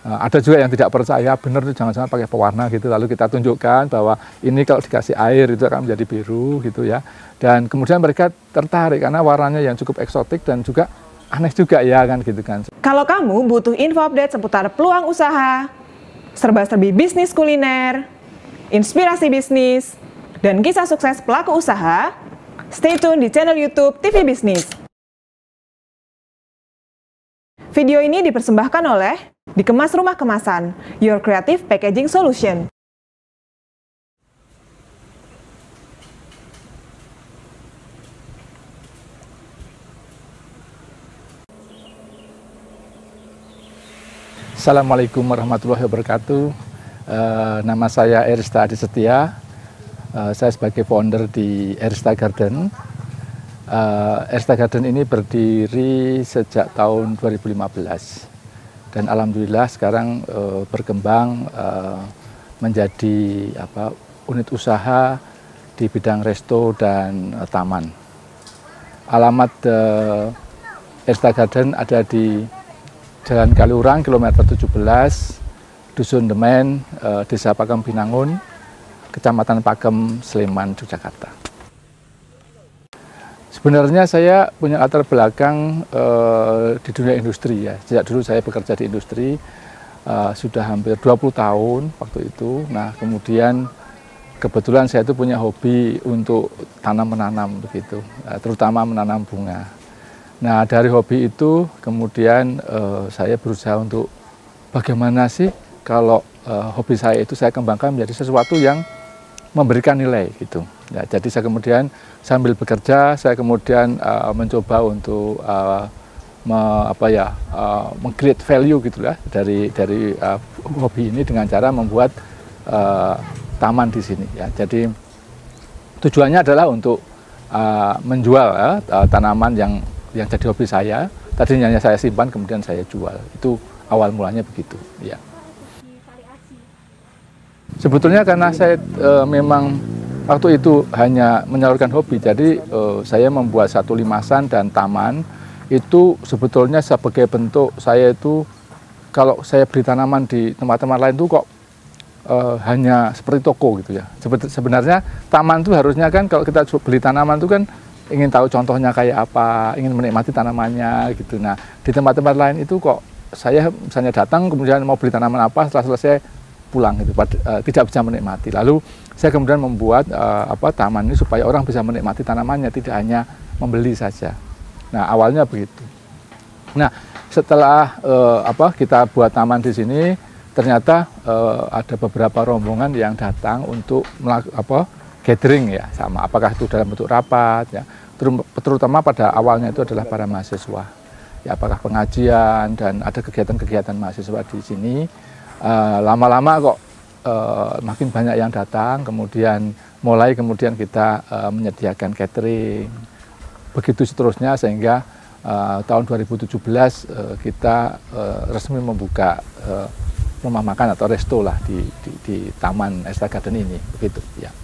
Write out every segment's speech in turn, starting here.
Ada juga yang tidak percaya, benar tuh jangan-jangan pakai pewarna gitu. Lalu kita tunjukkan bahwa ini kalau dikasih air itu akan menjadi biru gitu ya. Dan kemudian mereka tertarik karena warnanya yang cukup eksotik dan juga aneh juga ya kan gitu kan. Kalau kamu butuh info update seputar peluang usaha, serba-serbi bisnis kuliner, inspirasi bisnis, dan kisah sukses pelaku usaha, stay tune di channel YouTube TV Bisnis. Video ini dipersembahkan oleh Dikemas Rumah Kemasan, Your Creative Packaging Solution. Assalamualaikum warahmatullahi wabarakatuh. Nama saya Erista Adi Setia. Saya sebagai founder di Erista Garden. Erista Garden ini berdiri sejak tahun 2015. Dan alhamdulillah sekarang berkembang menjadi unit usaha di bidang resto dan taman. Alamat Erista Garden ada di Jalan Kaliurang, kilometer 17, Dusun Demen, Desa Pakem Binangun, Kecamatan Pakem, Sleman, Yogyakarta. Sebenarnya saya punya latar belakang di dunia industri ya. Sejak dulu saya bekerja di industri, sudah hampir 20 tahun waktu itu. Nah kemudian kebetulan saya itu punya hobi untuk tanam-menanam begitu, terutama menanam bunga. Nah dari hobi itu kemudian saya berusaha untuk bagaimana sih kalau hobi saya itu saya kembangkan menjadi sesuatu yang memberikan nilai gitu. Ya, jadi saya kemudian sambil bekerja, saya kemudian mencoba untuk meng-create value gitu ya dari hobi ini dengan cara membuat taman di sini. Ya, jadi tujuannya adalah untuk menjual tanaman yang jadi hobi saya. Tadinya hanya saya simpan, kemudian saya jual. Itu awal mulanya begitu. Ya. Sebetulnya karena saya memang waktu itu hanya menyalurkan hobi, jadi saya membuat satu limasan dan taman itu sebetulnya sebagai bentuk saya itu kalau saya beli tanaman di tempat-tempat lain itu kok hanya seperti toko gitu ya. Sebenarnya taman itu harusnya kan kalau kita beli tanaman itu kan ingin tahu contohnya kayak apa, ingin menikmati tanamannya gitu. Nah di tempat-tempat lain itu kok saya misalnya datang kemudian mau beli tanaman apa, setelah selesai pulang gitu, tidak bisa menikmati. Lalu saya kemudian membuat taman ini supaya orang bisa menikmati tanamannya, tidak hanya membeli saja. Nah awalnya begitu. Nah setelah kita buat taman di sini, ternyata ada beberapa rombongan yang datang untuk gathering ya sama, apakah itu dalam bentuk rapat ya, terutama pada awalnya itu adalah para mahasiswa. Ya apakah pengajian dan ada kegiatan-kegiatan mahasiswa di sini. Lama-lama kok makin banyak yang datang, kemudian kita menyediakan catering, begitu seterusnya sehingga tahun 2017 kita resmi membuka rumah makan atau resto lah di Taman Erista Garden ini, begitu ya.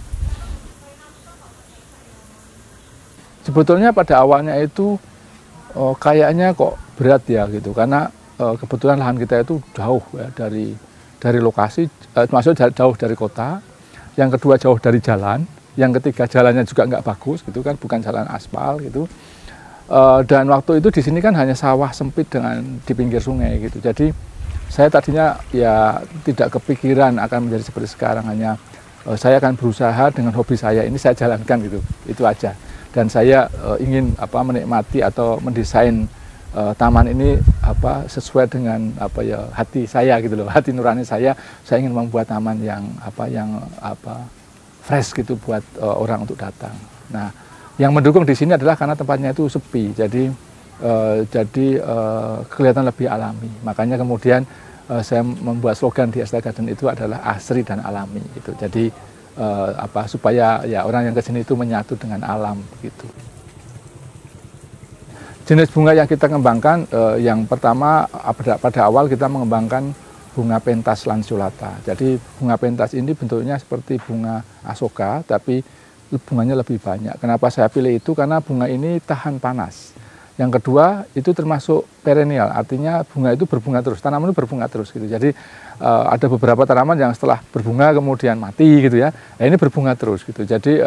Sebetulnya pada awalnya itu kayaknya kok berat ya gitu, karena kebetulan lahan kita itu jauh ya dari lokasi, maksudnya jauh dari kota, yang kedua jauh dari jalan, yang ketiga jalannya juga nggak bagus gitu kan, bukan jalan aspal gitu, dan waktu itu di sini kan hanya sawah sempit di pinggir sungai gitu. Jadi saya tadinya ya tidak kepikiran akan menjadi seperti sekarang, hanya saya akan berusaha dengan hobi saya ini saya jalankan gitu, itu aja. Dan saya ingin menikmati atau mendesain taman ini sesuai dengan hati saya gitu loh, hati nurani saya ingin membuat taman yang fresh gitu buat orang untuk datang. Nah, yang mendukung di sini adalah karena tempatnya itu sepi, jadi kelihatan lebih alami. Makanya kemudian saya membuat slogan di Erista Garden itu adalah asri dan alami gitu. Jadi supaya ya orang yang kesini itu menyatu dengan alam gitu. Jenis bunga yang kita kembangkan, yang pertama pada awal kita mengembangkan bunga pentas lanceolata. Jadi bunga pentas ini bentuknya seperti bunga asoka, tapi bunganya lebih banyak. Kenapa saya pilih itu? Karena bunga ini tahan panas. Yang kedua itu termasuk perennial, artinya bunga itu berbunga terus, tanaman itu berbunga terus gitu. Jadi ada beberapa tanaman yang setelah berbunga kemudian mati gitu ya. Nah, ini berbunga terus gitu. Jadi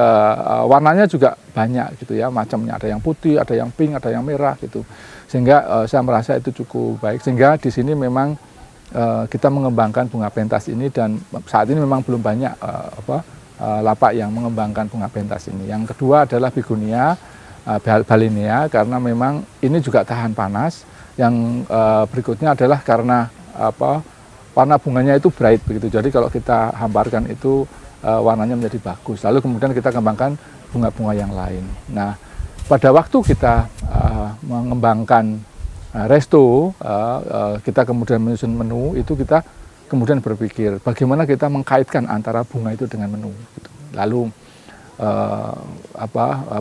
warnanya juga banyak gitu ya, macamnya ada yang putih, ada yang pink, ada yang merah gitu. Sehingga saya merasa itu cukup baik. Sehingga di sini memang kita mengembangkan bunga pentas ini dan saat ini memang belum banyak lapak yang mengembangkan bunga pentas ini. Yang kedua adalah begonia balinea karena memang ini juga tahan panas. Yang berikutnya adalah karena warna bunganya itu bright begitu. Jadi kalau kita hamparkan itu warnanya menjadi bagus. Lalu kemudian kita kembangkan bunga-bunga yang lain. Nah, pada waktu kita mengembangkan resto, kita kemudian menyusun menu, itu kita kemudian berpikir bagaimana kita mengkaitkan antara bunga itu dengan menu. Gitu. Lalu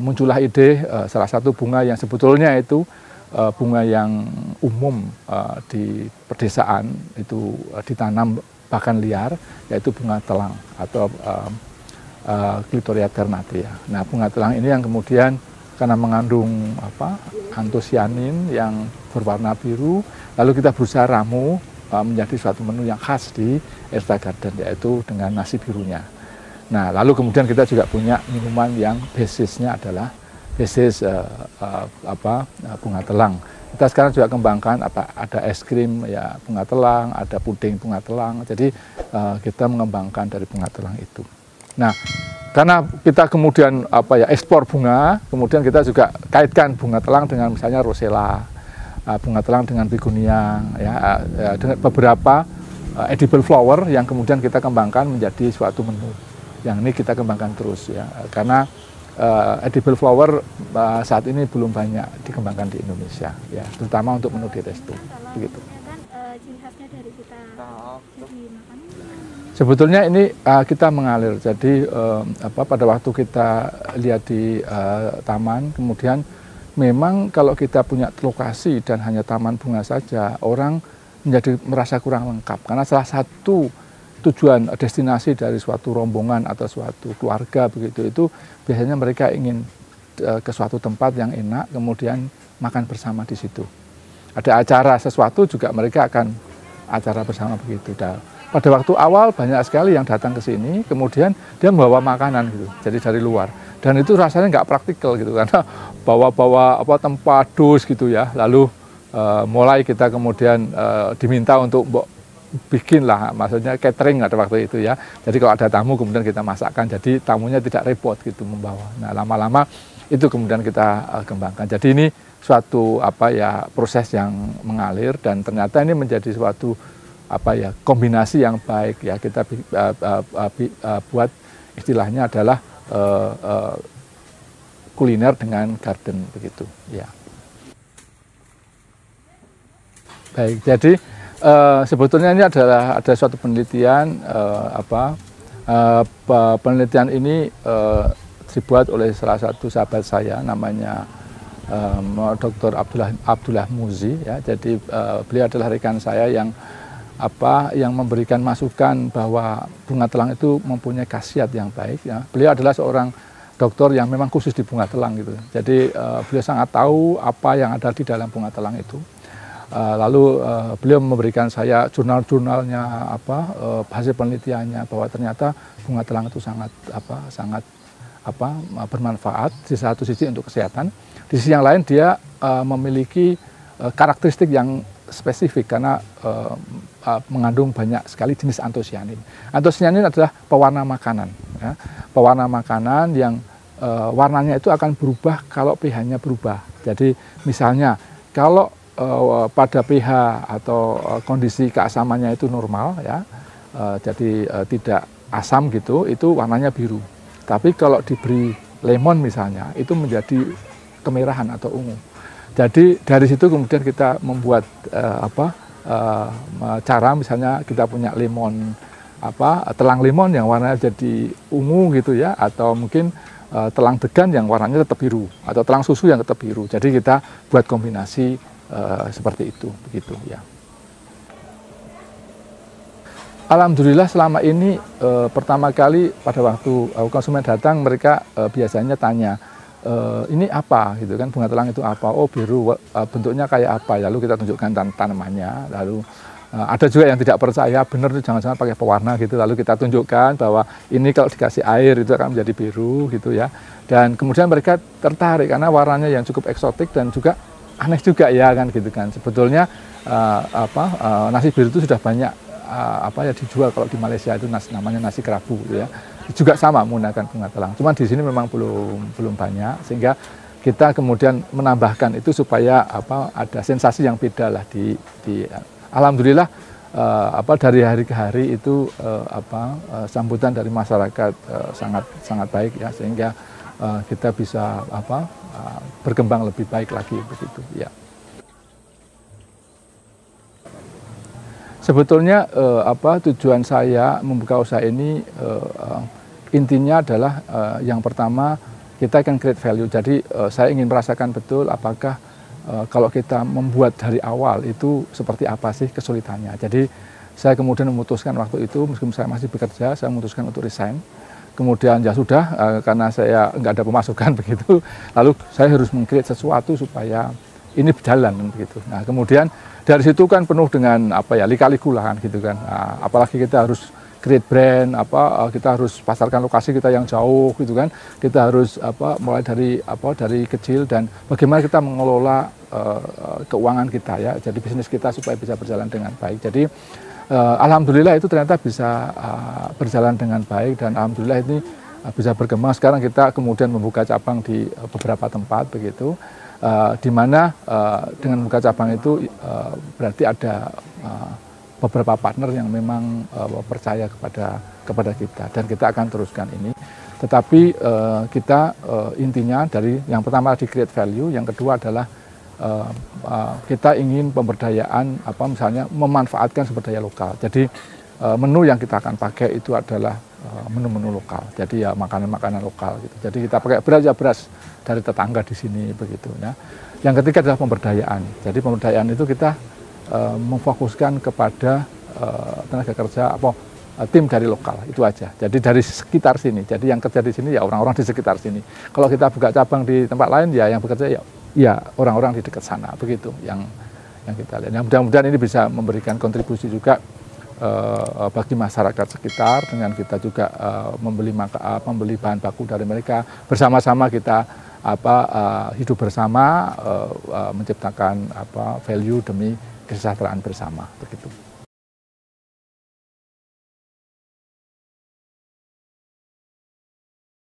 muncullah ide salah satu bunga yang sebetulnya itu bunga yang umum di pedesaan itu ditanam bahkan liar, yaitu bunga telang atau Clitoria ternatea. Nah, bunga telang ini yang kemudian karena mengandung antosianin yang berwarna biru, lalu kita berusaha ramu menjadi suatu menu yang khas di Erta Garden, yaitu dengan nasi birunya. Nah, lalu kemudian kita juga punya minuman yang basisnya adalah basis bunga telang. Kita sekarang juga kembangkan ada es krim ya bunga telang, ada puding bunga telang. Jadi kita mengembangkan dari bunga telang itu. Nah, karena kita kemudian ekspor bunga, kemudian kita juga kaitkan bunga telang dengan misalnya rosella, bunga telang dengan begonia, dengan beberapa edible flower yang kemudian kita kembangkan menjadi suatu menu. Yang ini kita kembangkan terus ya, karena edible flower saat ini belum banyak dikembangkan di Indonesia ya, terutama untuk menu di resto begitu. Ciri khasnya dari kita jadi makan. Sebetulnya ini kita mengalir, jadi pada waktu kita lihat di taman, kemudian memang kalau kita punya lokasi dan hanya taman bunga saja, orang menjadi merasa kurang lengkap karena salah satu tujuan destinasi dari suatu rombongan atau suatu keluarga begitu itu biasanya mereka ingin ke suatu tempat yang enak kemudian makan bersama di situ. Ada acara sesuatu juga mereka akan acara bersama begitu. Dan pada waktu awal banyak sekali yang datang ke sini kemudian dia membawa makanan gitu. Jadi dari luar. Dan itu rasanya nggak praktikal gitu karena bawa-bawa tempat dus gitu ya. Lalu mulai kita kemudian diminta untuk bikin lah, maksudnya catering ada waktu itu ya. Jadi kalau ada tamu kemudian kita masakkan, jadi tamunya tidak repot gitu membawa. Nah, lama-lama itu kemudian kita kembangkan. Jadi ini suatu proses yang mengalir dan ternyata ini menjadi suatu kombinasi yang baik ya. Kita buat istilahnya adalah kuliner dengan garden begitu ya. Baik, jadi sebetulnya ini ada suatu penelitian penelitian ini dibuat oleh salah satu sahabat saya namanya Dr. Abdullah Muzi ya. Jadi beliau adalah rekan saya yang memberikan masukan bahwa bunga telang itu mempunyai khasiat yang baik ya. Beliau adalah seorang dokter yang memang khusus di bunga telang gitu. Jadi beliau sangat tahu apa yang ada di dalam bunga telang itu. Lalu beliau memberikan saya jurnal-jurnalnya hasil penelitiannya bahwa ternyata bunga telang itu sangat bermanfaat di satu sisi untuk kesehatan, di sisi yang lain dia memiliki karakteristik yang spesifik karena mengandung banyak sekali jenis antosianin. Antosianin adalah pewarna makanan ya. Pewarna makanan yang warnanya itu akan berubah kalau pH-nya berubah. Jadi misalnya kalau pada pH atau kondisi keasamannya itu normal ya, jadi tidak asam gitu, itu warnanya biru. Tapi kalau diberi lemon misalnya, itu menjadi kemerahan atau ungu. Jadi dari situ kemudian kita membuat cara misalnya kita punya lemon telang lemon yang warnanya jadi ungu gitu ya, atau mungkin telang degan yang warnanya tetap biru, atau telang susu yang tetap biru. Jadi kita buat kombinasi seperti itu begitu ya. Alhamdulillah selama ini pertama kali pada waktu konsumen datang mereka biasanya tanya ini apa gitu kan, bunga telang itu apa, oh biru, bentuknya kayak apa, lalu kita tunjukkan tanamannya, lalu ada juga yang tidak percaya, benar tuh jangan-jangan pakai pewarna gitu, lalu kita tunjukkan bahwa ini kalau dikasih air itu akan menjadi biru gitu ya, dan kemudian mereka tertarik karena warnanya yang cukup eksotik dan juga aneh juga ya kan gitu kan. Sebetulnya nasi biru itu sudah banyak dijual kalau di Malaysia itu namanya nasi kerabu ya, juga sama menggunakan bunga telang, cuman di sini memang belum banyak, sehingga kita kemudian menambahkan itu supaya ada sensasi yang beda lah di alhamdulillah dari hari ke hari itu sambutan dari masyarakat sangat baik ya, sehingga kita bisa berkembang lebih baik lagi begitu ya. Sebetulnya tujuan saya membuka usaha ini intinya adalah yang pertama kita akan create value. Jadi saya ingin merasakan betul apakah kalau kita membuat dari awal itu seperti apa sih kesulitannya. Jadi saya kemudian memutuskan waktu itu, meskipun saya masih bekerja, saya memutuskan untuk resign. Kemudian ya sudah, karena saya nggak ada pemasukan begitu, lalu saya harus meng-create sesuatu supaya ini berjalan begitu. Nah kemudian dari situ kan penuh dengan lika-liku lah kan gitu kan. Nah, apalagi kita harus create brand, kita harus pasarkan lokasi kita yang jauh gitu kan. Kita harus mulai dari kecil, dan bagaimana kita mengelola keuangan kita ya. Jadi bisnis kita supaya bisa berjalan dengan baik. Jadi alhamdulillah itu ternyata bisa berjalan dengan baik, dan alhamdulillah ini bisa berkembang. Sekarang kita kemudian membuka cabang di beberapa tempat begitu. Di mana dengan membuka cabang itu berarti ada beberapa partner yang memang percaya kepada kita, dan kita akan teruskan ini. Tetapi kita intinya dari yang pertama di create value, yang kedua adalah kita ingin pemberdayaan misalnya memanfaatkan sumber daya lokal. Jadi menu yang kita akan pakai itu adalah menu-menu lokal. Jadi ya makanan-makanan lokal gitu. Jadi kita pakai beras dari tetangga di sini begitu ya. Yang ketiga adalah pemberdayaan. Jadi pemberdayaan itu kita memfokuskan kepada tenaga kerja tim dari lokal itu aja. Jadi dari sekitar sini. Jadi yang kerja di sini ya orang-orang di sekitar sini. Kalau kita buka cabang di tempat lain ya yang bekerja ya orang-orang di dekat sana begitu yang kita lihat. Yang mudah-mudahan ini bisa memberikan kontribusi juga bagi masyarakat sekitar, dengan kita juga membeli bahan baku dari mereka, bersama-sama kita hidup bersama, menciptakan value demi kesejahteraan bersama begitu.